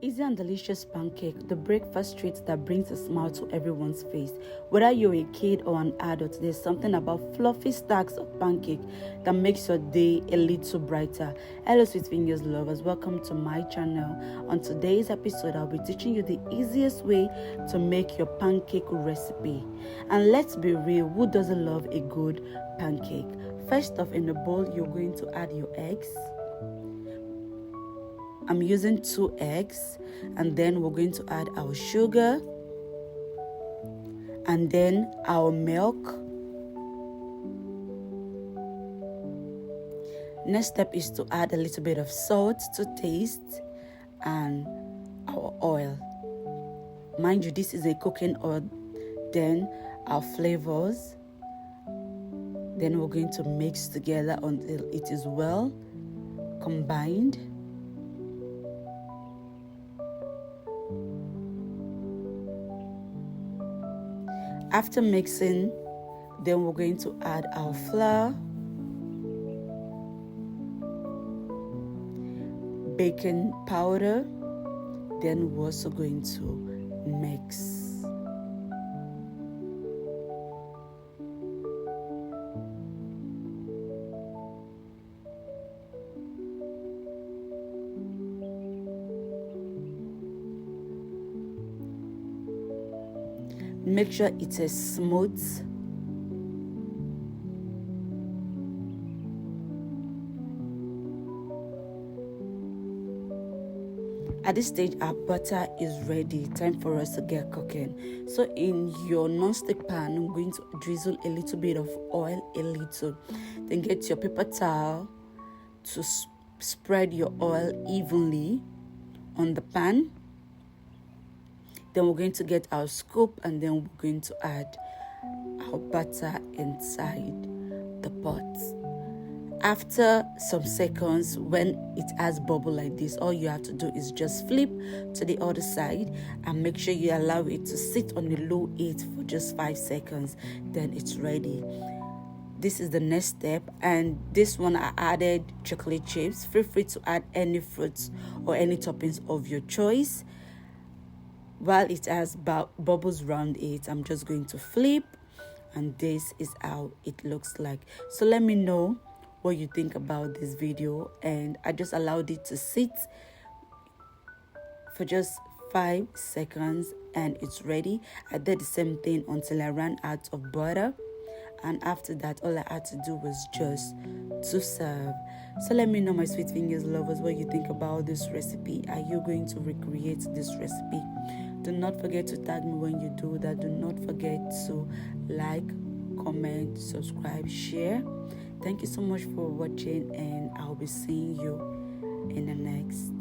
Easy and delicious pancake, the breakfast treat that brings a smile to everyone's face. Whether you're a kid or an adult, there's something about fluffy stacks of pancake that makes your day a little brighter. Hello sweet fingers lovers, welcome to my channel. On today's episode, I'll be teaching you the easiest way to make your pancake recipe. And let's be real, who doesn't love a good pancake? First off, in the bowl, you're going to add your eggs. I'm using 2 eggs, and then we're going to add our sugar and then our milk. Next step is to add a little bit of salt to taste and our oil. Mind you, this is a cooking oil. Then our flavors. Then we're going to mix together until it is well combined. After mixing, then we're going to add our flour, baking powder, then we're also going to mix. Make sure it is smooth. At this stage, our butter is ready. Time for us to get cooking. So in your non-stick pan, I'm going to drizzle a little bit of oil, Then get your paper towel to spread your oil evenly on the pan. Then we're going to get our scoop, and then we're going to add our butter inside the pot. After some seconds, when it has bubble like this, all you have to do is just flip to the other side and make sure you allow it to sit on a low heat for just 5 seconds. Then it's ready. This is the next step, and this one I added chocolate chips. Feel free to add any fruits or any toppings of your choice. While it has bubbles around it, I'm just going to flip, and this is how it looks like. So let me know what you think about this video, and I just allowed it to sit for just 5 seconds and it's ready. I did the same thing until I ran out of butter, and after that all I had to do was just to serve. So let me know, my sweet fingers lovers, what you think about this recipe. Are you going to recreate this recipe? Do not forget to tag me when you do that. Do not forget to like, comment, subscribe, share. Thank you so much for watching, and I'll be seeing you in the next